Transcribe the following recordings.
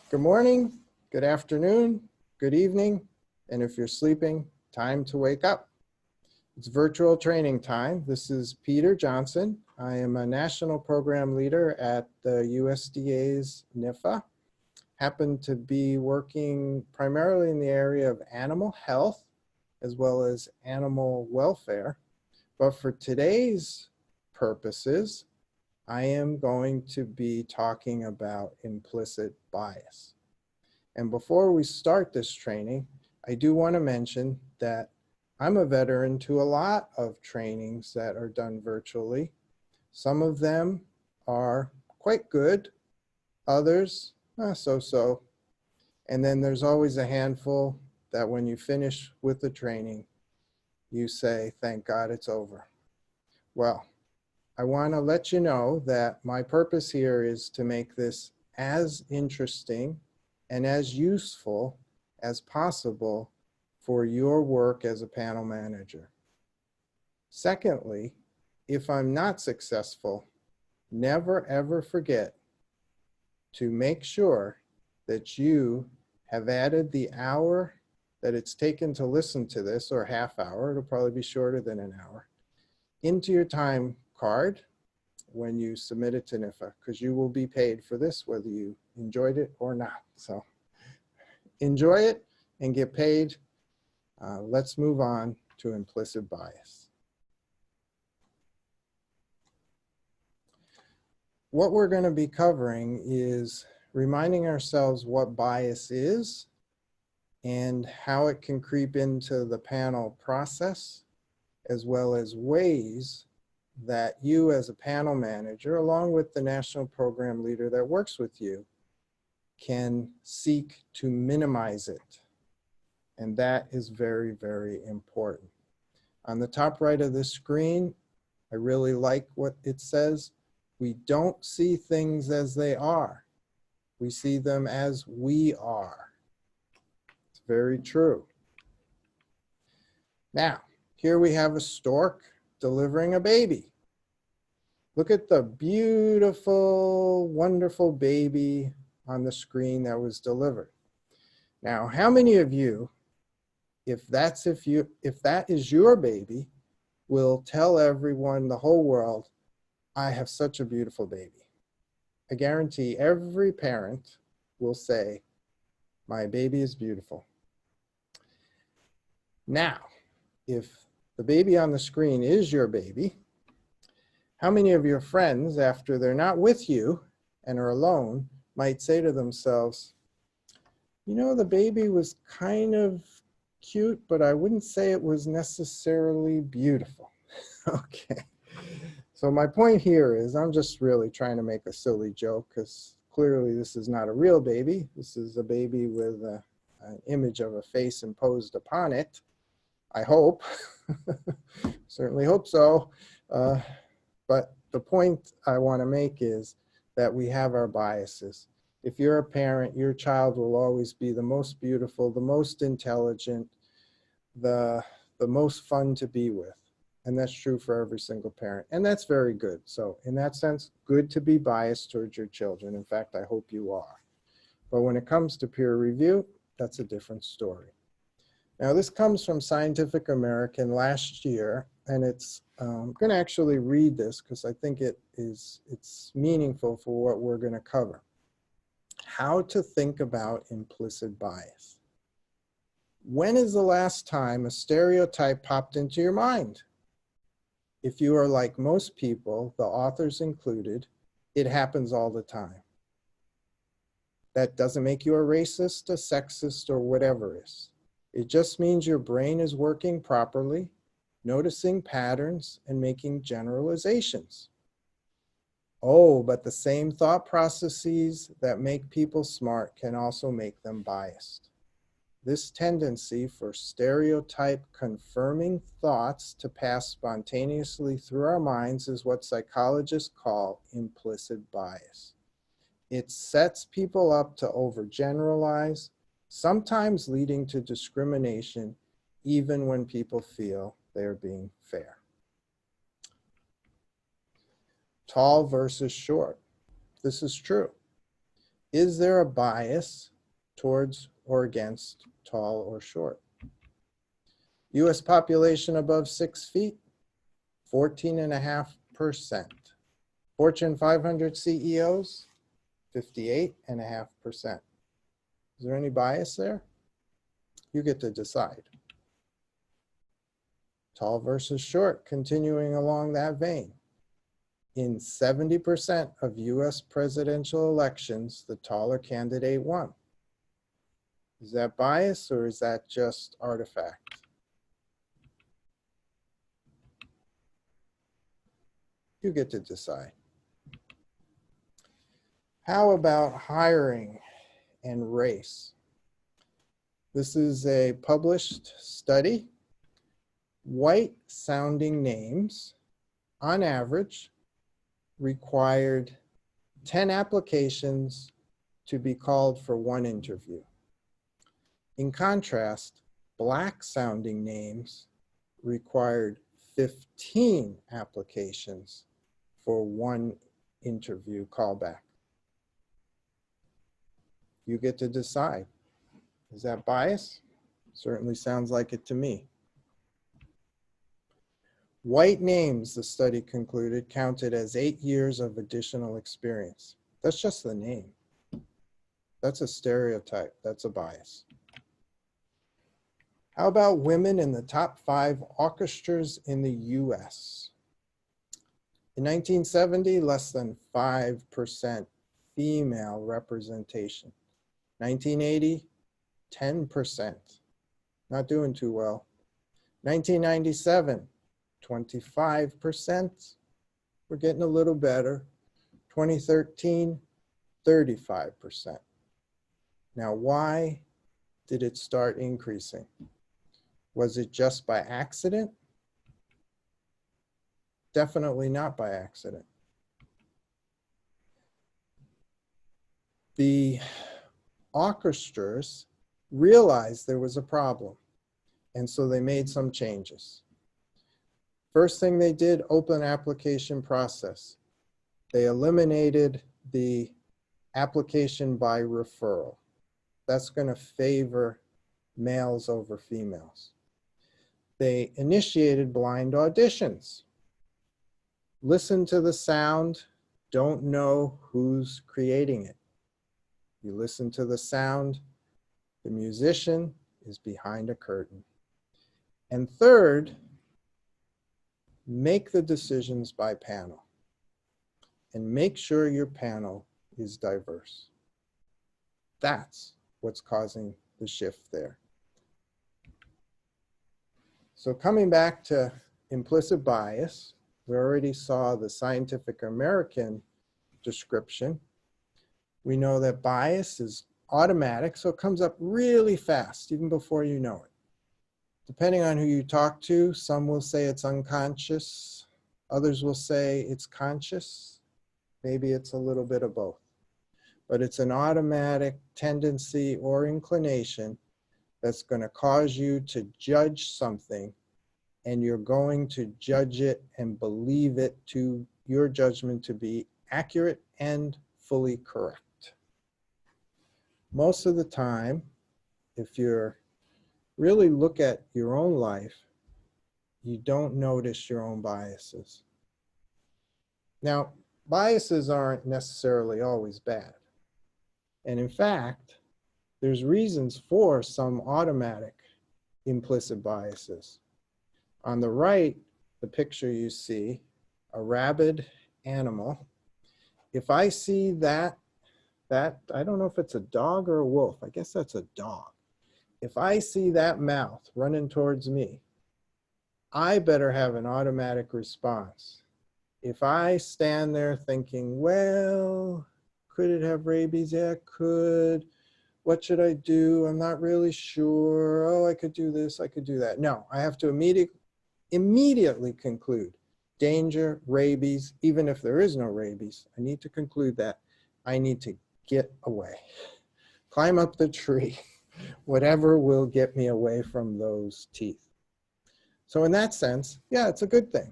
Good morning, good afternoon, good evening, and if you're sleeping, time to wake up. It's virtual training time. This is Peter Johnson. I am a national program leader at the USDA's NIFA. Happen to be working primarily in the area of animal health as well as animal welfare. But for today's purposes, I am going to be talking about implicit bias. And before we start this training, I do want to mention that I'm a veteran to a lot of trainings that are done virtually. Some of them are quite good, others so-so. And then there's always a handful that when you finish with the training, you say, thank God it's over. Well, I want to let you know that my purpose here is to make this as interesting and as useful as possible for your work as a panel manager. Secondly, if I'm not successful, never ever forget to make sure that you have added the hour that it's taken to listen to this, or half hour, it'll probably be shorter than an hour, into your time card when you submit it to NIFA, because you will be paid for this whether you enjoyed it or not. So enjoy it and get paid. Let's move on to implicit bias. What we're going to be covering is reminding ourselves what bias is and how it can creep into the panel process, as well as ways that you as a panel manager, along with the national program leader that works with you, can seek to minimize it. And that is very, very important. On the top right of the screen, I really like what it says. We don't see things as they are. We see them as we are. It's very true. Now, here we have a stork delivering a baby. Look at the beautiful, wonderful baby on the screen that was delivered. Now, how many of you, if that is your baby, will tell everyone, the whole world, I have such a beautiful baby? I guarantee every parent will say, my baby is beautiful. Now, if the baby on the screen is your baby, how many of your friends, after they're not with you and are alone, might say to themselves, you know, the baby was kind of cute, but I wouldn't say it was necessarily beautiful. Okay. So my point here is I'm just really trying to make a silly joke, because clearly this is not a real baby. This is a baby with an image of a face imposed upon it. I hope. Certainly hope so. But the point I want to make is that we have our biases. If you're a parent, your child will always be the most beautiful, the most intelligent, the most fun to be with. And that's true for every single parent. And that's very good. So in that sense, good to be biased towards your children. In fact, I hope you are. But when it comes to peer review, that's a different story. Now, this comes from Scientific American last year, and I'm going to actually read this because I think it's meaningful for what we're going to cover. How to think about implicit bias. When is the last time a stereotype popped into your mind? If you are like most people, the authors included, it happens all the time. That doesn't make you a racist, a sexist, or whatever is. It just means your brain is working properly, noticing patterns, and making generalizations. Oh, but the same thought processes that make people smart can also make them biased. This tendency for stereotype confirming thoughts to pass spontaneously through our minds is what psychologists call implicit bias. It sets people up to overgeneralize, sometimes leading to discrimination, even when people feel they are being fair. Tall versus short. This is true. Is there a bias towards or against tall or short? US population above 6 feet, 14.5%. Fortune 500 CEOs, 58.5%. Is there any bias there? You get to decide. Tall versus short, continuing along that vein. In 70% of US presidential elections, the taller candidate won. Is that bias or is that just artifact? You get to decide. How about hiring and race? This is a published study. White sounding names, on average, required 10 applications to be called for one interview. In contrast, black sounding names required 15 applications for one interview callback. You get to decide. Is that bias? Certainly sounds like it to me. White names, the study concluded, counted as 8 years of additional experience. That's just the name. That's a stereotype. That's a bias. How about women in the top 5 orchestras in the US? In 1970, less than 5% female representation. 1980, 10%. Not doing too well. 1997, 25%. We're getting a little better. 2013, 35%. Now, why did it start increasing? Was it just by accident? Definitely not by accident. The orchestras realized there was a problem, and so they made some changes. First thing they did, open application process. They eliminated the application by referral. That's going to favor males over females. They initiated blind auditions. Listen to the sound, don't know who's creating it. You listen to the sound, the musician is behind a curtain. And third, make the decisions by panel and make sure your panel is diverse. That's what's causing the shift there. So coming back to implicit bias, we already saw the Scientific American description. We know that bias is automatic, so it comes up really fast, even before you know it. Depending on who you talk to, some will say it's unconscious, others will say it's conscious, maybe it's a little bit of both. But it's an automatic tendency or inclination that's going to cause you to judge something, and you're going to judge it and believe it to your judgment to be accurate and fully correct. Most of the time, if you really look at your own life, you don't notice your own biases. Now, biases aren't necessarily always bad. And in fact, there's reasons for some automatic implicit biases. On the right, the picture you see, a rabid animal. If I see that, I don't know if it's a dog or a wolf. I guess that's a dog. If I see that mouth running towards me, I better have an automatic response. If I stand there thinking, well, could it have rabies? Yeah, it could. What should I do? I'm not really sure. Oh, I could do this, I could do that. No, I have to immediately conclude danger, rabies, even if there is no rabies. I need to conclude that I need to get away. Climb up the tree, whatever will get me away from those teeth. So in that sense, yeah, it's a good thing.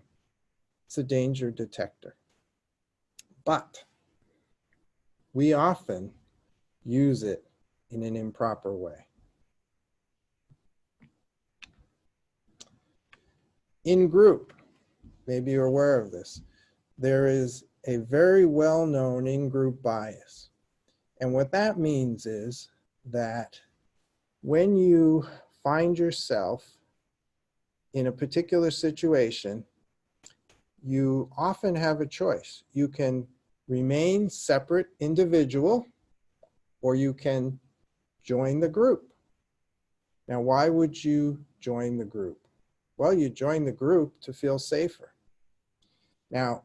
It's a danger detector. But we often use it in an improper way. In group, maybe you're aware of this, there is a very well-known in-group bias. And what that means is that when you find yourself in a particular situation, you often have a choice. You can remain separate individual, or you can join the group. Now, why would you join the group? Well, you join the group to feel safer. Now,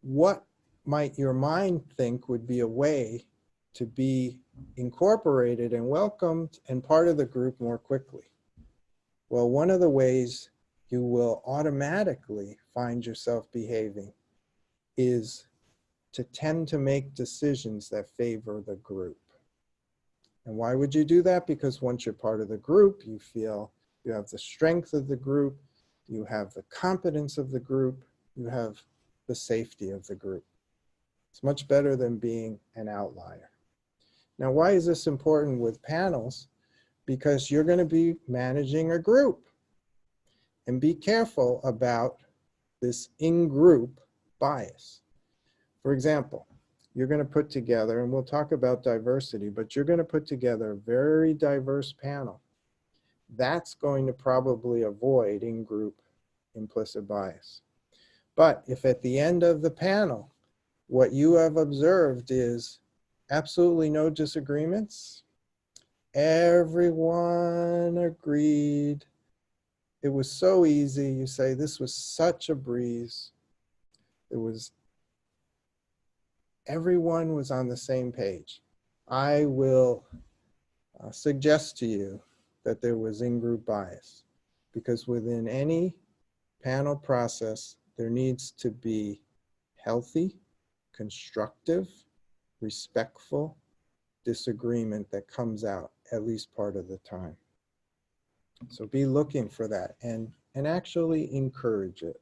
what might your mind think would be a way to be incorporated and welcomed and part of the group more quickly? Well, one of the ways you will automatically find yourself behaving is to tend to make decisions that favor the group. And why would you do that? Because once you're part of the group, you feel you have the strength of the group, you have the competence of the group, you have the safety of the group. It's much better than being an outlier. Now, why is this important with panels? Because you're going to be managing a group. And be careful about this in-group bias. For example, you're going to put together, and we'll talk about diversity, but you're going to put together a very diverse panel. That's going to probably avoid in-group implicit bias. But if at the end of the panel, what you have observed is absolutely no disagreements, everyone agreed, it was so easy, you say, this was such a breeze, everyone was on the same page. I will suggest to you that there was in-group bias, because within any panel process, there needs to be healthy, constructive, respectful disagreement that comes out at least part of the time. So be looking for that and actually encourage it.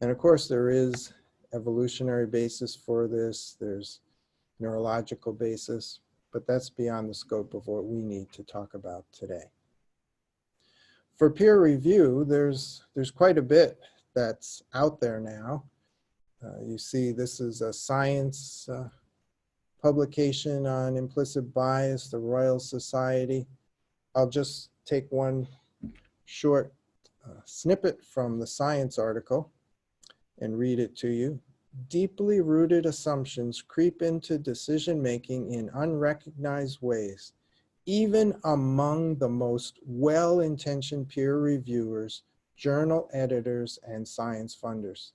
And of course, there is evolutionary basis for this. There's neurological basis, but that's beyond the scope of what we need to talk about today. For peer review, there's quite a bit that's out there now. You see, this is a science publication on implicit bias, the Royal Society. I'll just take one short snippet from the science article and read it to you. Deeply rooted assumptions creep into decision-making in unrecognized ways, even among the most well-intentioned peer reviewers, journal editors, and science funders.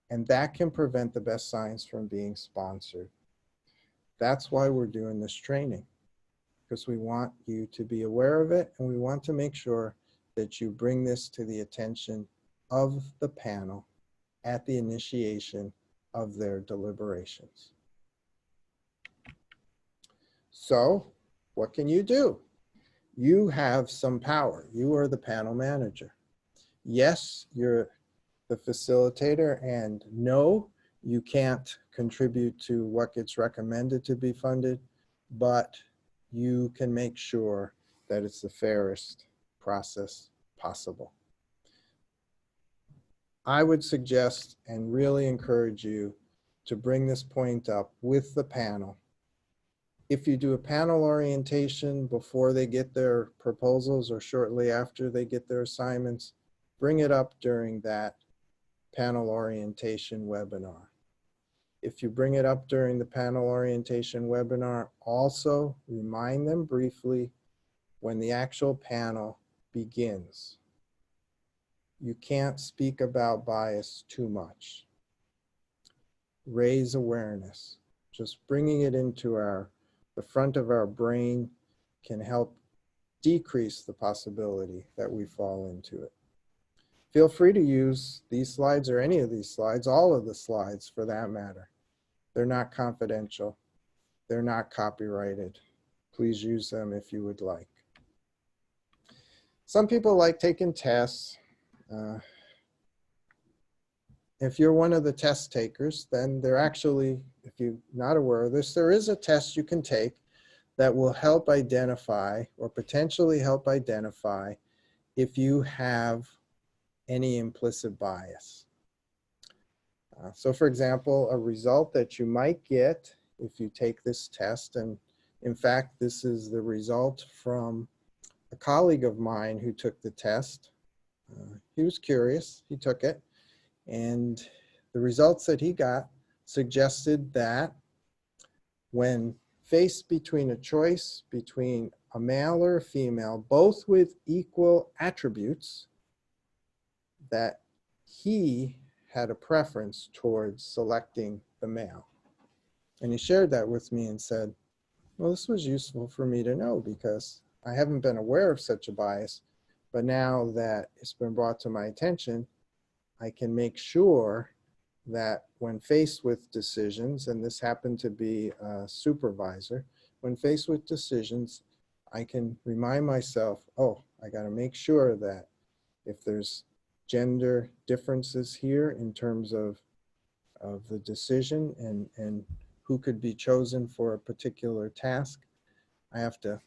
And that can prevent the best science from being sponsored. That's why we're doing this training, because we want you to be aware of it, and we want to make sure that you bring this to the attention of the panel at the initiation of their deliberations. So, what can you do? You have some power. You are the panel manager. Yes, you're the facilitator, and no, you can't contribute to what gets recommended to be funded, but you can make sure that it's the fairest process possible. I would suggest and really encourage you to bring this point up with the panel. If you do a panel orientation before they get their proposals or shortly after they get their assignments, bring it up during that panel orientation webinar. If you bring it up during the panel orientation webinar, also remind them briefly when the actual panel begins. You can't speak about bias too much. Raise awareness. Just bringing it into the front of our brain can help decrease the possibility that we fall into it. Feel free to use these slides or any of these slides, all of the slides for that matter. They're not confidential. They're not copyrighted. Please use them if you would like. Some people like taking tests. if you're one of the test takers, then there actually, if you're not aware of this, there is a test you can take that will help identify or potentially help identify if you have any implicit bias. So for example, a result that you might get if you take this test, and in fact, this is the result from a colleague of mine who took the test. He was curious, he took it, and the results that he got suggested that when faced between a choice between a male or a female, both with equal attributes, that he had a preference towards selecting the male. And he shared that with me and said, well, this was useful for me to know because I haven't been aware of such a bias, but now that it's been brought to my attention, I can make sure that when faced with decisions, and this happened to be a supervisor, when faced with decisions, I can remind myself, oh, I got to make sure that if there's gender differences here in terms of the decision and who could be chosen for a particular task, I have to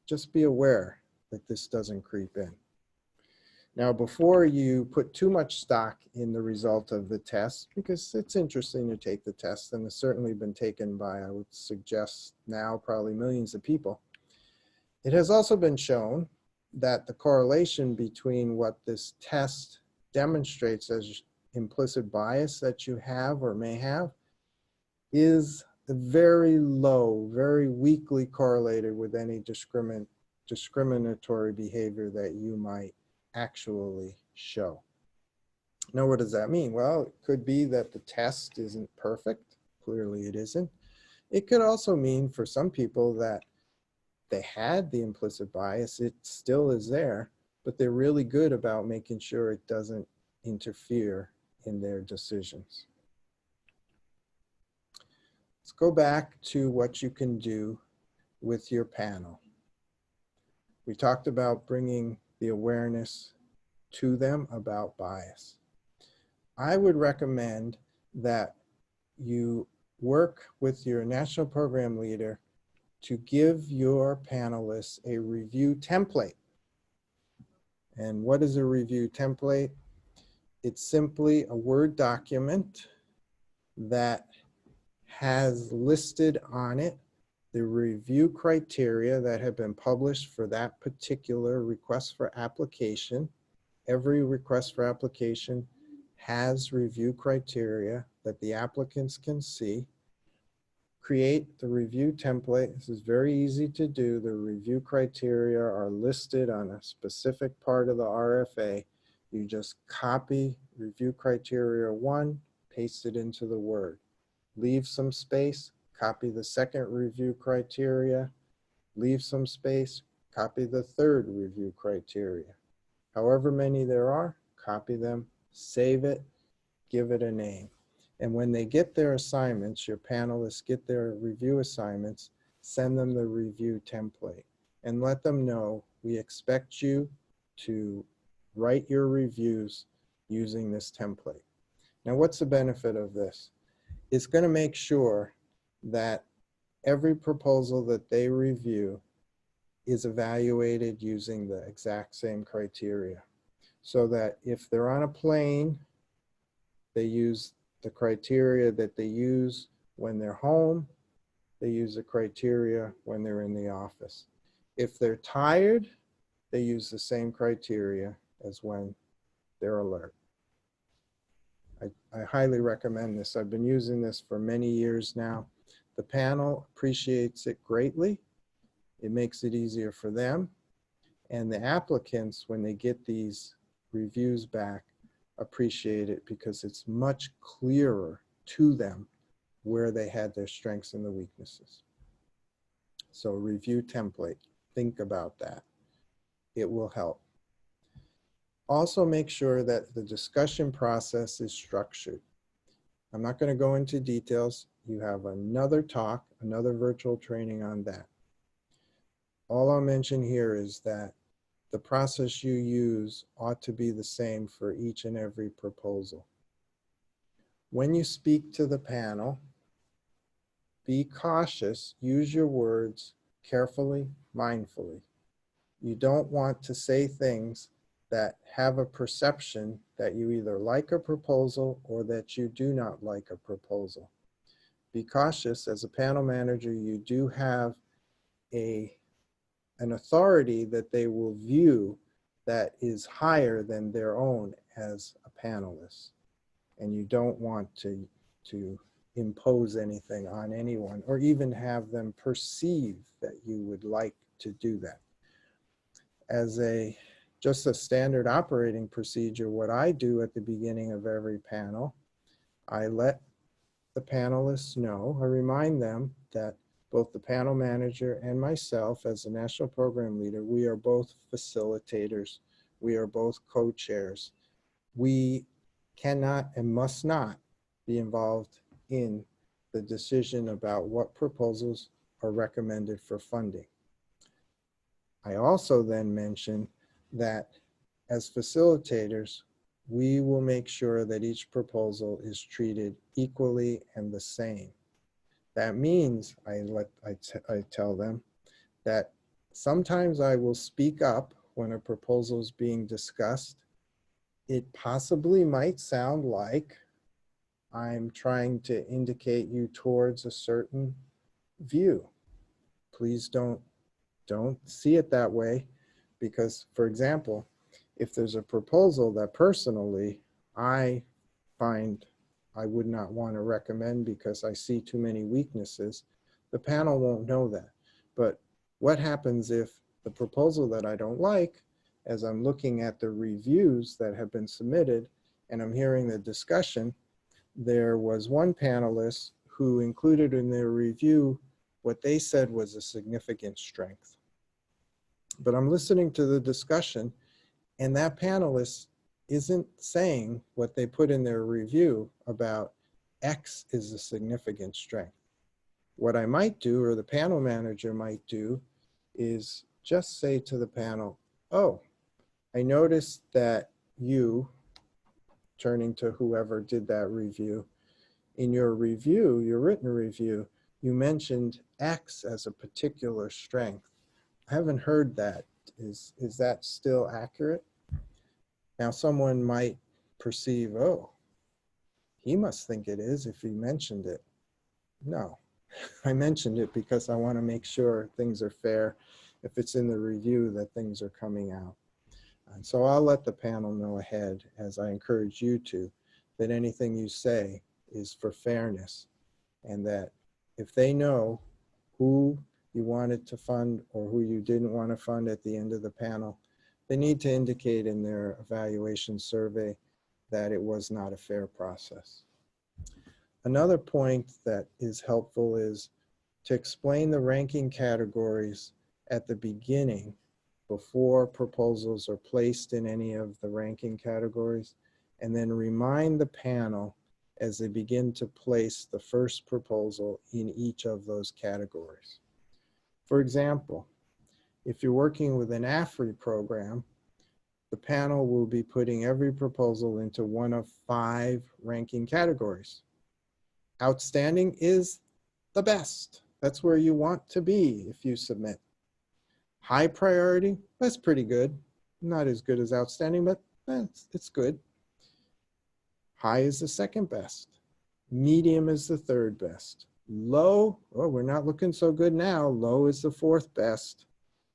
just be aware that this doesn't creep in. Now, before you put too much stock in the result of the test, because it's interesting to take the test, and it's certainly been taken by, I would suggest now, probably millions of people, it has also been shown that the correlation between what this test demonstrates as implicit bias that you have or may have is very low, very weakly correlated with any discriminatory behavior that you might actually show. Now, what does that mean? Well, it could be that the test isn't perfect. Clearly it isn't. It could also mean for some people that they had the implicit bias, it still is there, but they're really good about making sure it doesn't interfere in their decisions. Let's go back to what you can do with your panel. We talked about bringing the awareness to them about bias. I would recommend that you work with your national program leader to give your panelists a review template. And what is a review template? It's simply a Word document that has listed on it the review criteria that have been published for that particular request for application. Every request for application has review criteria that the applicants can see. Create the review template. This is very easy to do. The review criteria are listed on a specific part of the RFA. You just copy review criteria 1, paste it into the Word. Leave some space, copy the second review criteria, leave some space, copy the third review criteria. However many there are, copy them, save it, give it a name. And when they get their assignments, your panelists get their review assignments, send them the review template and let them know we expect you to write your reviews using this template. Now, what's the benefit of this? It's going to make sure that every proposal that they review is evaluated using the exact same criteria. So that if they're on a plane, they use the criteria that they use when they're home, they use the criteria when they're in the office. If they're tired, they use the same criteria as when they're alert. I highly recommend this. I've been using this for many years now. The panel appreciates it greatly. It makes it easier for them. And the applicants, when they get these reviews back, appreciate it because it's much clearer to them where they had their strengths and the weaknesses. So review template, think about that. It will help. Also make sure that the discussion process is structured. I'm not going to go into details. You have another talk, another virtual training on that. All I'll mention here is that the process you use ought to be the same for each and every proposal. When you speak to the panel, be cautious, use your words carefully, mindfully. You don't want to say things that have a perception that you either like a proposal or that you do not like a proposal. Be cautious. As a panel manager, you do have an authority that they will view that is higher than their own as a panelist. And you don't want to impose anything on anyone or even have them perceive that you would like to do that. As just a standard operating procedure, what I do at the beginning of every panel, I let the panelists know, I remind them that both the panel manager and myself as the national program leader, we are both facilitators. We are both co-chairs. We cannot and must not be involved in the decision about what proposals are recommended for funding. I also then mention that as facilitators, we will make sure that each proposal is treated equally and the same. That means I tell them that sometimes I will speak up when a proposal is being discussed. It possibly might sound like I'm trying to indicate you towards a certain view. Please don't see it that way, because, for example, if there's a proposal that personally I find I would not want to recommend because I see too many weaknesses, the panel won't know that. But what happens if the proposal that I don't like, as I'm looking at the reviews that have been submitted and I'm hearing the discussion, there was one panelist who included in their review what they said was a significant strength. But I'm listening to the discussion, and that panelist isn't saying what they put in their review about X is a significant strength. What I might do, or the panel manager might do, is just say to the panel, oh, I noticed that you, turning to whoever did that review, in your review, your written review, you mentioned X as a particular strength. I haven't heard that. Is that still accurate? Now, someone might perceive, oh, he must think it is if he mentioned it. No, I mentioned it because I want to make sure things are fair. If it's in the review, that things are coming out. And so I'll let the panel know ahead, as I encourage you to, that anything you say is for fairness, and that if they know who you wanted to fund or who you didn't want to fund at the end of the panel, they need to indicate in their evaluation survey that it was not a fair process. Another point that is helpful is to explain the ranking categories at the beginning before proposals are placed in any of the ranking categories, and then remind the panel as they begin to place the first proposal in each of those categories. For example, if you're working with an AFRI program, the panel will be putting every proposal into one of 5 ranking categories. Outstanding is the best. That's where you want to be if you submit. High priority, that's pretty good. Not as good as outstanding, but it's good. High is the second best. Medium is the third best. Low, oh, we're not looking so good now. Low is the 4th best.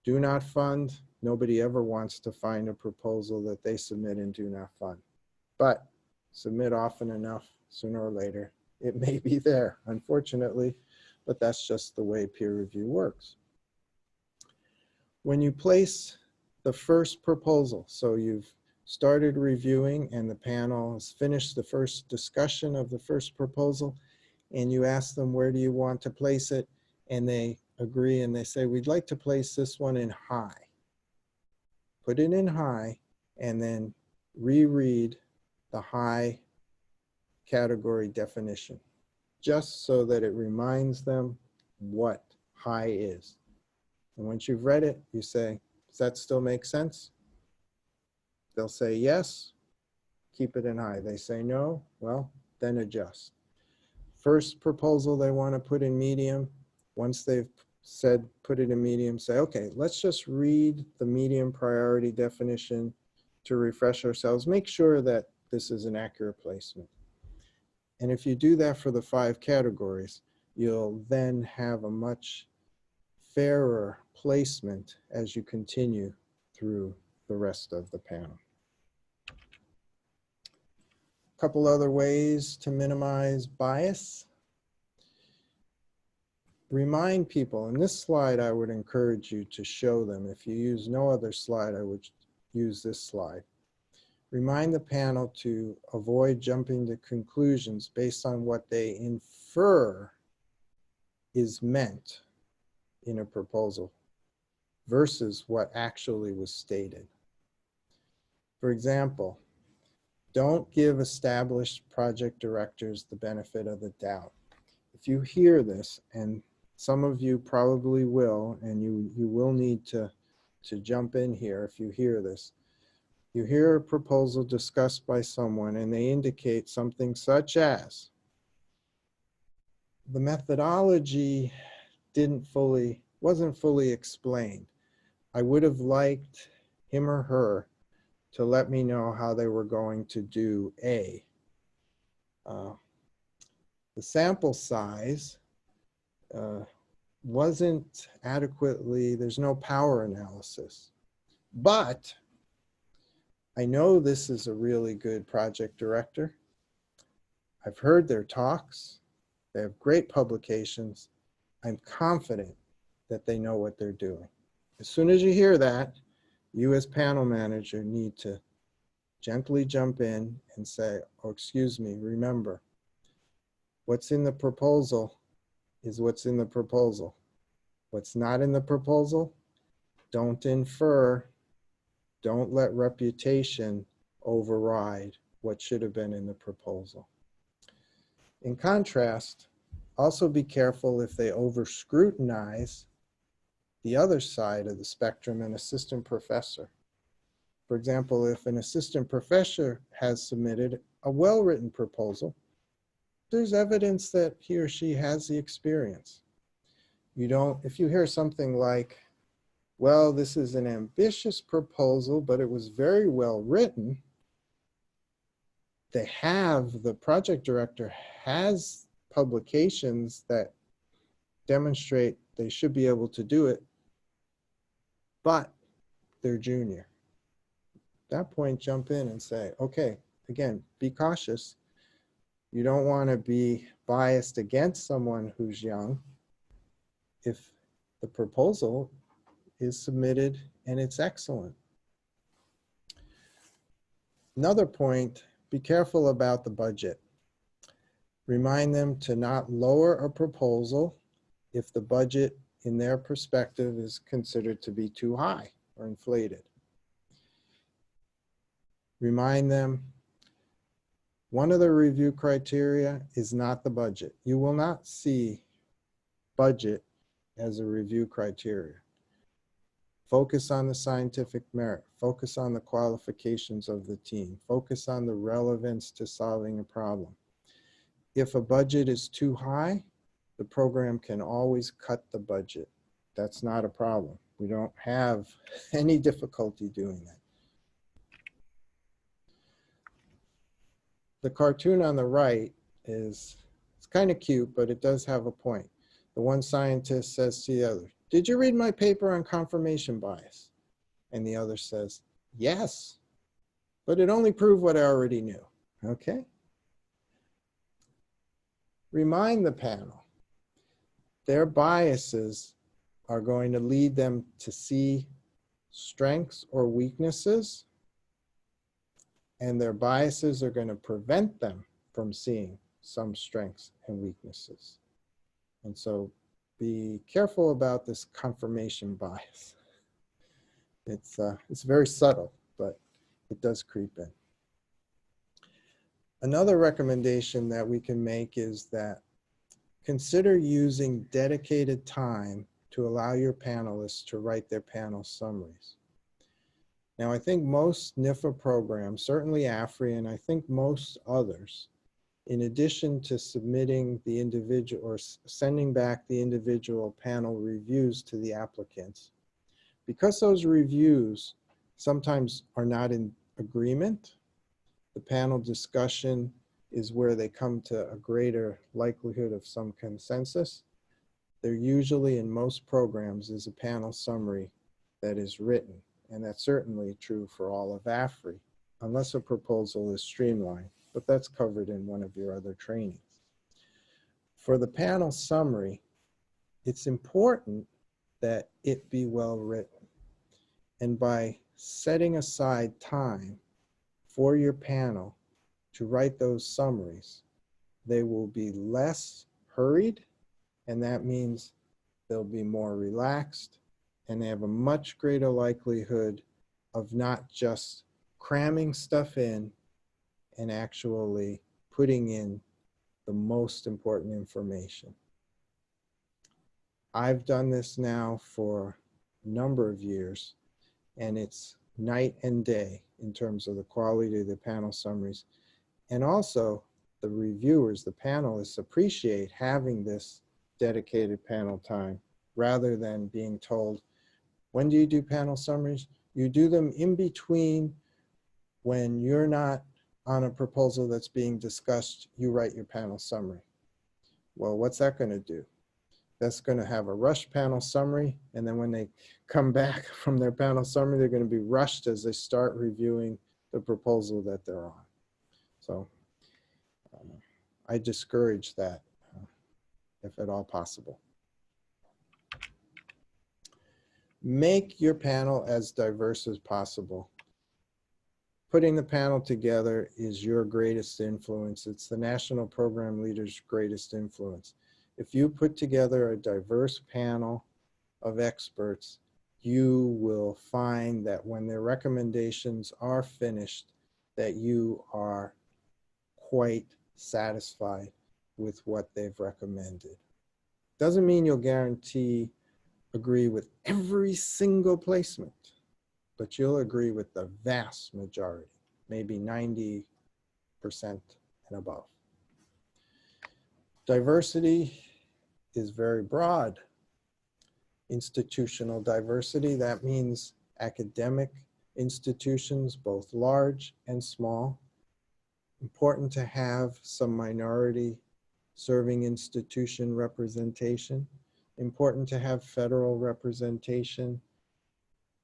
Do not fund. Nobody ever wants to find a proposal that they submit and do not fund. But submit often enough, sooner or later, it may be there, unfortunately, but that's just the way peer review works. When you place the first proposal, so you've started reviewing and the panel has finished the first discussion of the first proposal, and you ask them, where do you want to place it? And they agree and they say, we'd like to place this one in high. Put it in high and then reread the high category definition, just so that it reminds them what high is. And once you've read it, you say, does that still make sense? They'll say yes, keep it in high. They say no, well, then adjust. First proposal they want to put in medium. Once they've said put it in medium, say, okay, let's just read the medium priority definition to refresh ourselves. Make sure that this is an accurate placement. And if you do that for the 5 categories, you'll then have a much fairer placement as you continue through the rest of the panel. A couple other ways to minimize bias. Remind people, in this slide I would encourage you to show them. If you use no other slide, I would use this slide. Remind the panel to avoid jumping to conclusions based on what they infer is meant in a proposal versus what actually was stated. For example, don't give established project directors the benefit of the doubt. If you hear this, and some of you probably will, and you will need to jump in here if you hear this. You hear a proposal discussed by someone and they indicate something such as, the methodology wasn't fully explained. I would have liked him or her to let me know how they were going to do A. The sample size wasn't adequately, there's no power analysis. But I know this is a really good project director. I've heard their talks. They have great publications. I'm confident that they know what they're doing. As soon as you hear that, you as panel manager need to gently jump in and say, oh, excuse me, remember, what's in the proposal is what's in the proposal. What's not in the proposal, don't infer, don't let reputation override what should have been in the proposal. In contrast, also be careful if they over-scrutinize the other side of the spectrum, an assistant professor. For example, if an assistant professor has submitted a well-written proposal, there's evidence that he or she has the experience. If you hear something like, well, this is an ambitious proposal, but it was very well written, the project director has publications that demonstrate they should be able to do it, but they're junior. At that point, jump in and say, okay, again, be cautious. You don't want to be biased against someone who's young if the proposal is submitted and it's excellent. Another point, be careful about the budget. Remind them to not lower a proposal if the budget in their perspective is considered to be too high or inflated. Remind them, one of the review criteria is not the budget. You will not see budget as a review criteria. Focus on the scientific merit. Focus on the qualifications of the team. Focus on the relevance to solving a problem. If a budget is too high, the program can always cut the budget. That's not a problem. We don't have any difficulty doing that. The cartoon on the right it's kind of cute, but it does have a point. The one scientist says to the other, did you read my paper on confirmation bias? And the other says, yes, but it only proved what I already knew. Okay? Remind the panel, their biases are going to lead them to see strengths or weaknesses, and their biases are going to prevent them from seeing some strengths and weaknesses. And so be careful about this confirmation bias. It's very subtle, but it does creep in. Another recommendation that we can make is that consider using dedicated time to allow your panelists to write their panel summaries. Now, I think most NIFA programs, certainly AFRI, and I think most others, in addition to submitting the individual or sending back the individual panel reviews to the applicants, because those reviews sometimes are not in agreement, the panel discussion is where they come to a greater likelihood of some consensus. There usually, in most programs, is a panel summary that is written, and that's certainly true for all of AFRI, unless a proposal is streamlined, but that's covered in one of your other trainings. For the panel summary, it's important that it be well written. And by setting aside time for your panel to write those summaries, they will be less hurried, and that means they'll be more relaxed, and they have a much greater likelihood of not just cramming stuff in and actually putting in the most important information. I've done this now for a number of years, and it's night and day in terms of the quality of the panel summaries. And also, the reviewers, the panelists, appreciate having this dedicated panel time rather than being told, when do you do panel summaries? You do them in between when you're not on a proposal that's being discussed, you write your panel summary. Well, what's that going to do? That's going to have a rushed panel summary, and then when they come back from their panel summary, they're going to be rushed as they start reviewing the proposal that they're on. So I discourage that if at all possible. Make your panel as diverse as possible. Putting the panel together is your greatest influence. It's the national program leader's greatest influence. If you put together a diverse panel of experts, you will find that when their recommendations are finished, that you are quite satisfied with what they've recommended. Doesn't mean you'll guarantee agree with every single placement, but you'll agree with the vast majority, maybe 90% and above. Diversity is very broad. Institutional diversity, that means academic institutions, both large and small. Important to have some minority serving institution representation. Important to have federal representation.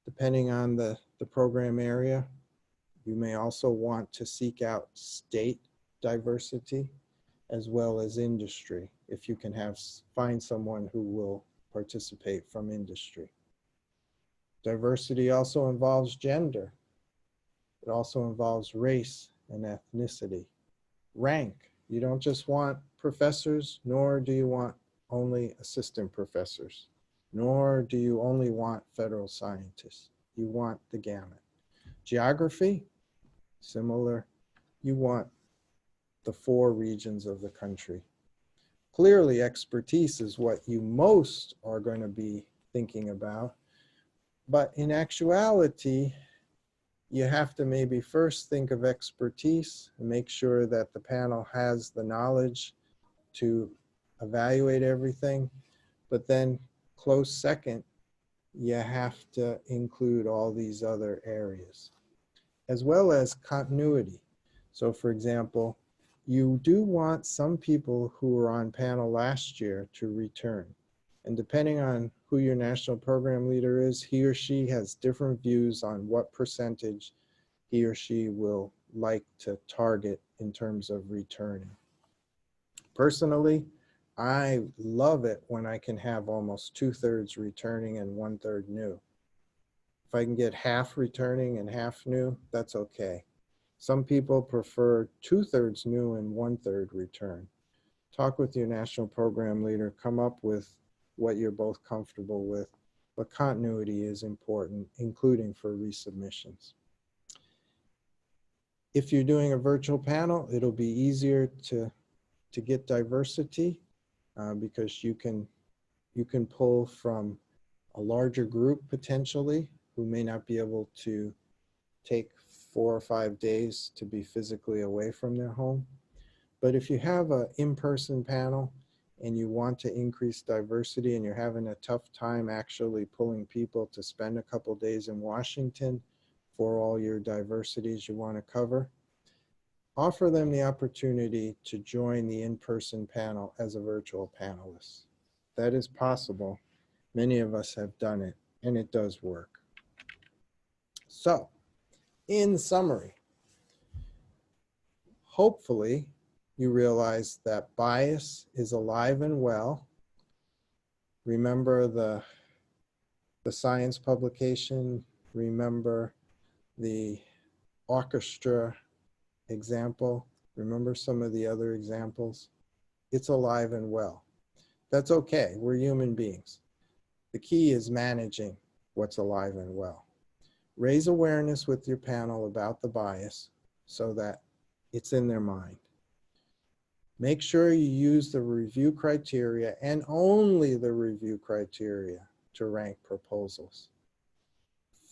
Depending on the program area, you may also want to seek out state diversity as well as industry, if you can find someone who will participate from industry. Diversity also involves gender. It also involves race and ethnicity. Rank. You don't just want professors, nor do you want only assistant professors, nor do you only want federal scientists. You want the gamut. Geography, similar. You want the 4 regions of the country. Clearly, expertise is what you most are going to be thinking about. But in actuality, you have to maybe first think of expertise and make sure that the panel has the knowledge to evaluate everything. But then close second, you have to include all these other areas, as well as continuity. So for example, you do want some people who were on panel last year to return. And depending on who your national program leader is, he or she has different views on what percentage he or she will like to target in terms of returning. Personally, I love it when I can have almost 2/3 returning and 1/3 new. If I can get half returning and half new, that's okay. Some people prefer 2/3 new and 1/3 return. Talk with your national program leader, come up with what you're both comfortable with, but continuity is important, including for resubmissions. If you're doing a virtual panel, it'll be easier to get diversity because you can pull from a larger group potentially who may not be able to take 4 or 5 days to be physically away from their home. But if you have an in-person panel and you want to increase diversity and you're having a tough time actually pulling people to spend a couple days in Washington for all your diversities you want to cover, offer them the opportunity to join the in-person panel as a virtual panelist. That is possible. Many of us have done it, and it does work. So, in summary, hopefully you realize that bias is alive and well. Remember the science publication, remember the orchestra example, remember some of the other examples. It's alive and well. That's okay, we're human beings. The key is managing what's alive and well. Raise awareness with your panel about the bias so that it's in their mind. Make sure you use the review criteria and only the review criteria to rank proposals.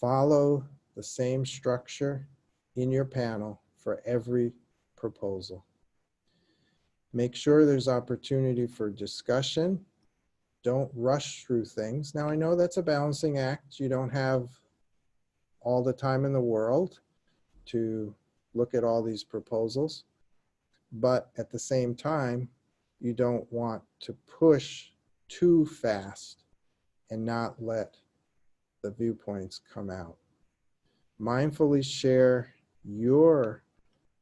Follow the same structure in your panel for every proposal. Make sure there's opportunity for discussion. Don't rush through things. Now, I know that's a balancing act. You don't have all the time in the world to look at all these proposals, but at the same time, you don't want to push too fast and not let the viewpoints come out. Mindfully share your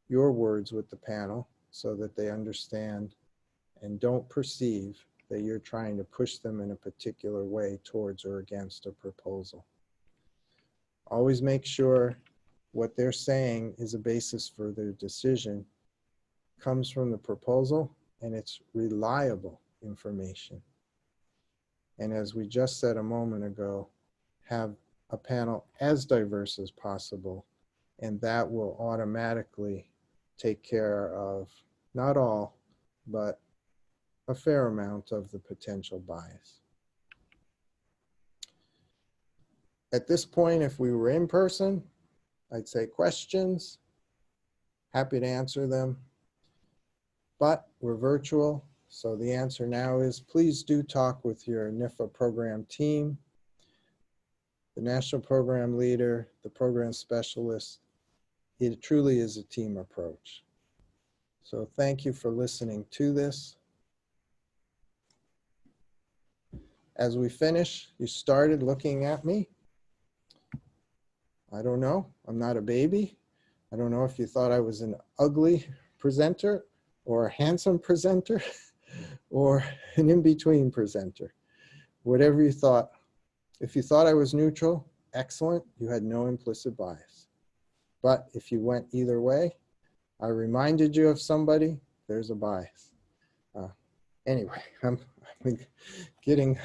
words with the panel so that they understand and don't perceive that you're trying to push them in a particular way towards or against a proposal. Always make sure what they're saying is a basis for their decision, comes from the proposal, and it's reliable information. And as we just said a moment ago, have a panel as diverse as possible, and that will automatically take care of not all, but a fair amount of the potential bias. At this point, if we were in person, I'd say questions, happy to answer them, but we're virtual, so the answer now is please do talk with your NIFA program team, the national program leader, the program specialist. It truly is a team approach. So thank you for listening to this. As we finish, you started looking at me. I don't know, I'm not a baby. I don't know if you thought I was an ugly presenter or a handsome presenter or an in-between presenter. Whatever you thought. If you thought I was neutral, excellent, you had no implicit bias. But if you went either way, I reminded you of somebody, there's a bias. Anyway, I'm getting